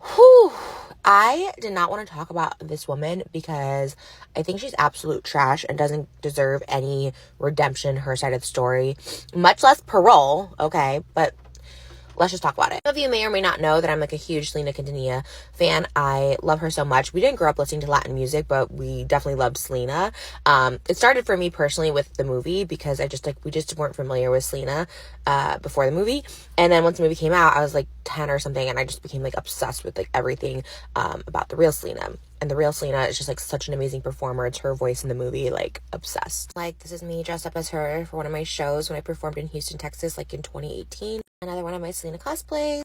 Whew. I did not want to talk about this woman because I think she's absolute trash and doesn't deserve any redemption, her side of the story, much less parole, okay? But let's just talk about it. Some of you may or may not know that I'm like a huge Selena Quintanilla fan. I love her so much. We didn't grow up listening to Latin music, but we definitely loved Selena. It started for me personally with the movie because we just weren't familiar with Selena before the movie. And then once the movie came out, I was like 10 or something, and I just became like obsessed with like everything about the real Selena. And the real Selena is just like such an amazing performer. It's her voice in the movie, like obsessed. Like, this is me dressed up as her for one of my shows when I performed in Houston, Texas, like in 2018. Another one of my Selena cosplays.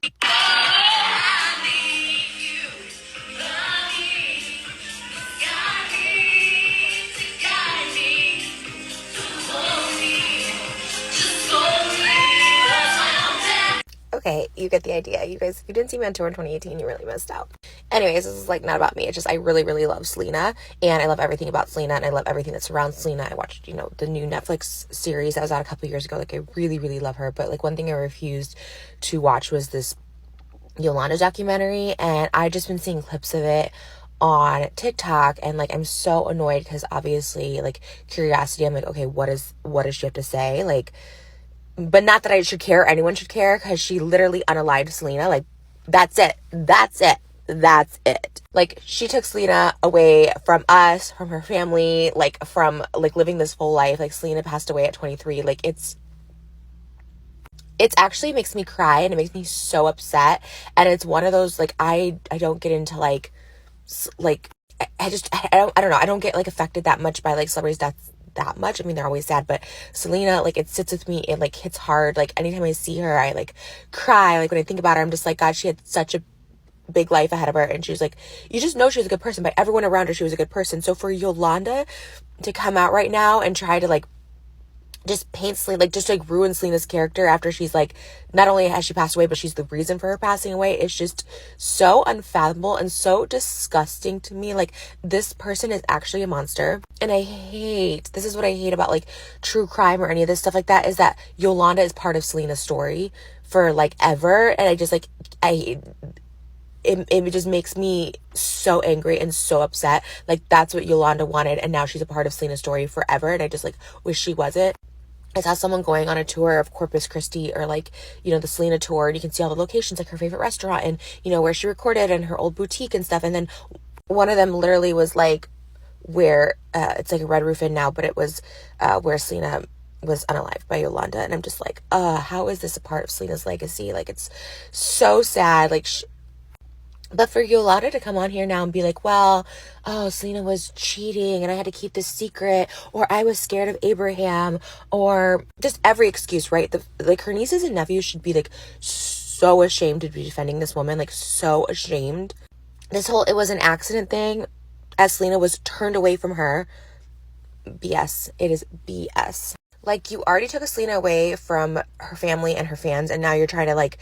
Okay, you get the idea. You guys, if you didn't see me on tour in 2018, you really missed out. Anyways, this is like not about me. It's just I really, really love Selena, and I love everything about Selena, and I love everything that surrounds Selena. I watched, the new Netflix series that was out a couple years ago. Like, I really, really love her. But like, one thing I refused to watch was this Yolanda documentary, and I just been seeing clips of it on TikTok, and like, I'm so annoyed because obviously, like, curiosity, I'm like, okay, what does she have to say? Like, but not that I should care, anyone should care, because she literally unalived Selena. Like, that's it. Like, she took Selena away from us, from her family, like, from like living this full life. Like, Selena passed away at 23. Like, it's actually makes me cry, and it makes me so upset. And it's one of those, like, I don't get into like I don't know, I don't get like affected that much by like celebrities' deaths that much. I mean, they're always sad, but Selena, like, it sits with me, it like hits hard. Like, anytime I see her, I like cry. Like, when I think about her, I'm just like, God, she had such a big life ahead of her, and she's like, you just know she was a good person. By everyone around her, she was a good person. So for Yolanda to come out right now and try to like just paint Selena, like, just like ruin Selena's character after she's like, not only has she passed away, but she's the reason for her passing away, it's just so unfathomable and so disgusting to me. Like, this person is actually a monster. And this is what I hate about like true crime or any of this stuff like that, is that Yolanda is part of Selena's story for like ever. And I just like, it just makes me so angry and so upset. Like, that's what Yolanda wanted, and now she's a part of Selena's story forever, and I just like wish she wasn't. I saw someone going on a tour of Corpus Christi, or like, the Selena tour, and you can see all the locations, like her favorite restaurant, and where she recorded, and her old boutique and stuff. And then one of them literally was like where it's like a red roof in now, but it was where Selena was unalived by Yolanda. And I'm just like, how is this a part of Selena's legacy? Like, it's so sad. Like, but for Yolanda to come on here now and be like, well, Selena was cheating and I had to keep this secret, or I was scared of Abraham, or just every excuse, right? Like, her nieces and nephews should be like so ashamed to be defending this woman, like so ashamed. This whole "it was an accident" thing, as Selena was turned away from her, BS. It is BS. Like, you already took Selena away from her family and her fans, and now you're trying to like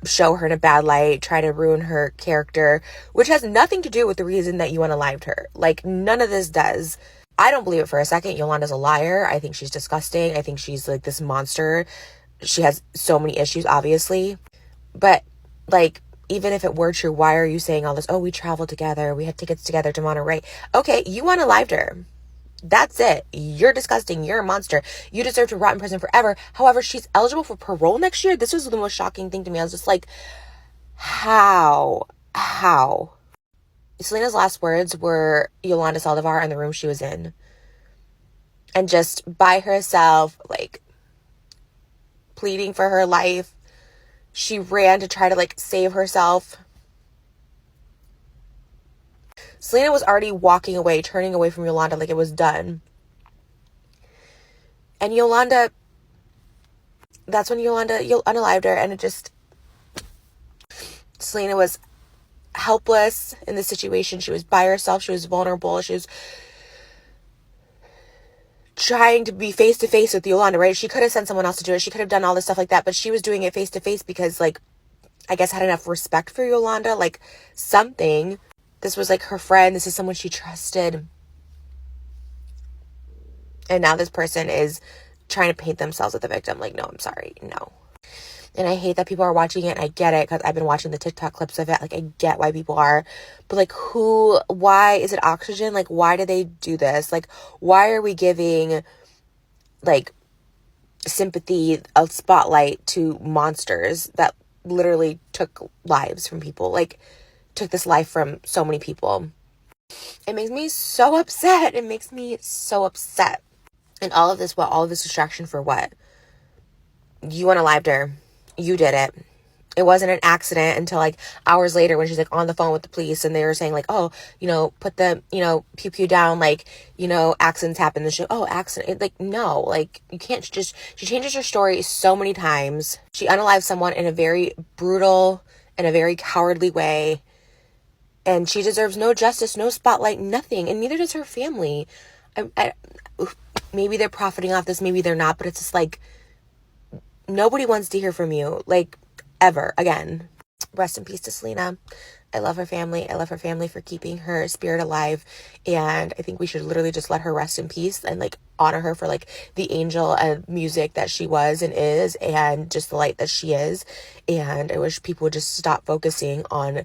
show her in a bad light, try to ruin her character, which has nothing to do with the reason that you unalived her. Like, none of this does. I don't believe it for a second. Yolanda's a liar. I think she's disgusting. I think she's like this monster. She has so many issues, obviously. But like, even if it were true, why are you saying all this? Oh, we traveled together, we had tickets together to Monterey. Okay, you unalived her. That's it. You're disgusting. You're a monster. You deserve to rot in prison forever. However, she's eligible for parole next year. This was the most shocking thing to me. I was just like, how? Selena's last words were Yolanda Saldivar in the room she was in. And just by herself, like, pleading for her life. She ran to try to like save herself. Selena was already walking away, turning away from Yolanda like it was done. And Yolanda, that's when Yolanda unalived her, and it just, Selena was helpless in this situation. She was by herself. She was vulnerable. She was trying to be face to face with Yolanda, right? She could have sent someone else to do it. She could have done all this stuff like that, but she was doing it face to face because, like, I guess had enough respect for Yolanda, like something. This was like her friend. This is someone she trusted. And now this person is trying to paint themselves as the victim. Like, no, I'm sorry. No. And I hate that people are watching it, and I get it because I've been watching the TikTok clips of it. Like, I get why people are. But, like, why is it oxygen? Like, why do they do this? Like, why are we giving, like, sympathy, a spotlight to monsters that literally took lives from people? Like, took this life from so many people. It makes me so upset. It makes me so upset. And all of this, what? All of this distraction for what? You unalived her. You did it. It wasn't an accident until like hours later when she's like on the phone with the police and they were saying like, oh, put the, pew pew down, like, accidents happen. The show, oh, accident. Like, no, like you can't she changes her story so many times. She unalived someone in a very brutal and a very cowardly way. And she deserves no justice, no spotlight, nothing. And neither does her family. Maybe they're profiting off this, maybe they're not, but it's just like, nobody wants to hear from you, like, ever again. Rest in peace to Selena. I love her family. I love her family for keeping her spirit alive. And I think we should literally just let her rest in peace and, like, honor her for, like, the angel and music that she was and is, and just the light that she is. And I wish people would just stop focusing on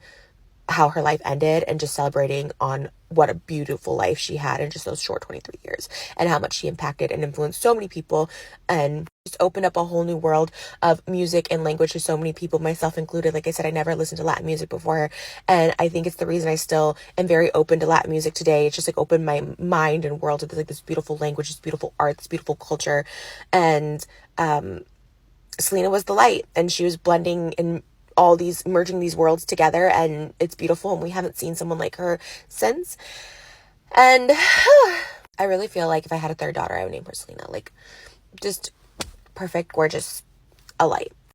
how her life ended and just celebrating on what a beautiful life she had in just those short 23 years and how much she impacted and influenced so many people and just opened up a whole new world of music and language to so many people, myself included. Like I said, I never listened to Latin music before, and I think it's the reason I still am very open to Latin music today. It's just like opened my mind and world to this beautiful language, this beautiful art, this beautiful culture. And Selena was the light, and she was blending and merging these worlds together, and it's beautiful, and we haven't seen someone like her since. And I really feel like if I had a third daughter, I would name her Selena. Like, just perfect, gorgeous, a light.